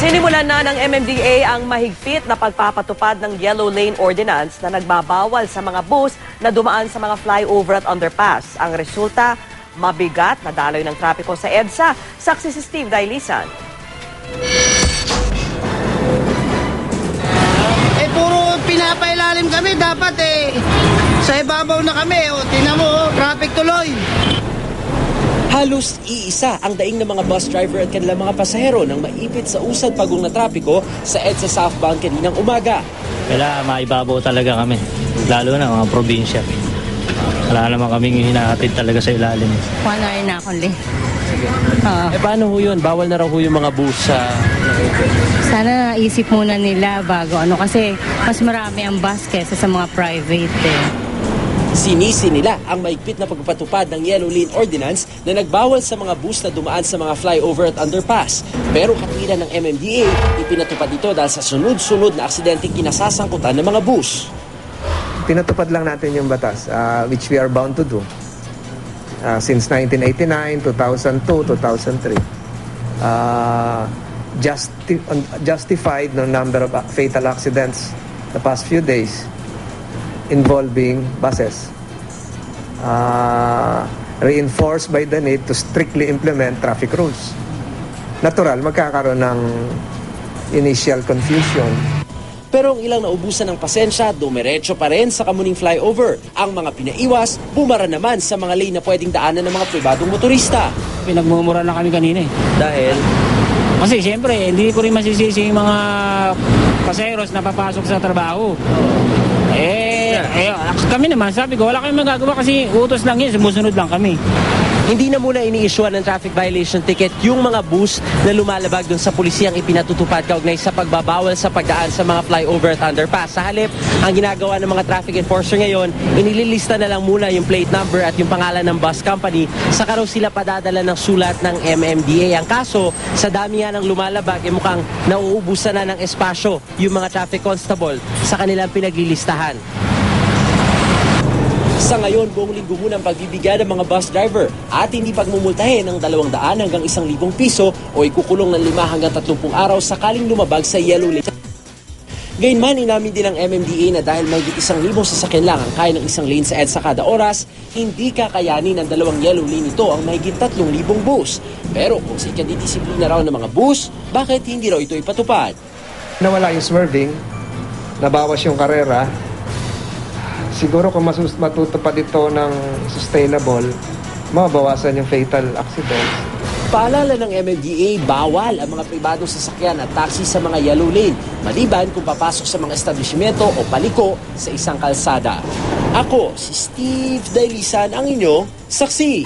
Sinimulan na ng MMDA ang mahigpit na pagpapatupad ng Yellow Lane Ordinance na nagbabawal sa mga bus na dumaan sa mga flyover at underpass. Ang resulta, mabigat na daloy ng trapiko sa EDSA. Saksi si Steve Dailisan. Puro pinapailalim kami. Dapat sa ibabaw na kami. Tingnan mo, traffic tuloy. Halos iisa ang daing ng mga bus driver at kanilang mga pasahero nang maipit sa usad pagong na trapiko sa EDSA southbound kaninang umaga. Kailangan maibabaw talaga kami, lalo na mga probinsya. Wala naman kaming hinahatid talaga sa ilalim. 1 hour na ako late. Paano ho yun? Bawal na raw ho yung mga bus sa... Sana naisip muna nila bago kasi mas marami ang bus kesa sa mga private Sinisi nila ang maigpit na pagpapatupad ng Yellow Lane Ordinance na nagbawal sa mga bus na dumaan sa mga flyover at underpass. Pero katwiran ng MMDA, ipinatupad ito dahil sa sunod-sunod na aksidenteng kinasasangkutan ng mga bus. Pinatupad lang natin yung batas, which we are bound to do. Since 1989, 2002, 2003. Justified no number of fatal accidents the past few days involving buses. Reinforced by the need to strictly implement traffic rules. Natural, magkakaroon ng initial confusion. Pero ang ilang naubusan ng pasensya, dumiretso pa rin sa kamuning flyover. Ang mga pinaiwas, bumara naman sa mga lane na pwedeng daanan ng mga pribadong motorista. Pinagmumura na kami kanina Dahil? Kasi siyempre, hindi ko rin masisisi yung mga paseros na papasok sa trabaho. Kami naman, sabi ko, wala kami magagawa kasi utos lang yun, sumusunod lang kami. Hindi na muna ini-issuean ng traffic violation ticket yung mga bus na lumalabag dun sa pulisiyang ipinatutupad kaugnay sa pagbabawal sa pagdaan sa mga flyover at underpass. Sa halip, ang ginagawa ng mga traffic enforcer ngayon, inililista na lang muna yung plate number at yung pangalan ng bus company, saka raw sila padadala ng sulat ng MMDA. Ang kaso, sa dami nga ng lumalabag, mukhang nauubusan na ng espasyo yung mga traffic constable sa kanilang pinaglilistahan. Sa ngayon, buong linggo muna ang pagbibigyan ng mga bus driver at hindi pagmumultahin ng 200 hanggang 1,000 piso o ikukulong ng 5 hanggang 30 araw sakaling lumabag sa Yellow Lane. Gayunman, inamin din ng MMDA na dahil may 1,000 sasakyan lang ang kaya ng isang lane sa EDSA kada oras, hindi kakayanin ng 2 yellow lane ito ang mahigit 3,000 bus. Pero kung sa ikadidisiplina raw ng mga bus, bakit hindi raw ito ipatupad? Nawala yung swerving, nabawas yung karera. Siguro kung matutupad ito ng sustainable, mabawasan yung fatal accidents. Paalala ng MMDA, bawal ang mga pribadong sasakyan at taxi sa mga yellow lane, maliban kung papasok sa mga establishmento o paliko sa isang kalsada. Ako, si Steve Dailisan, ang inyong saksi.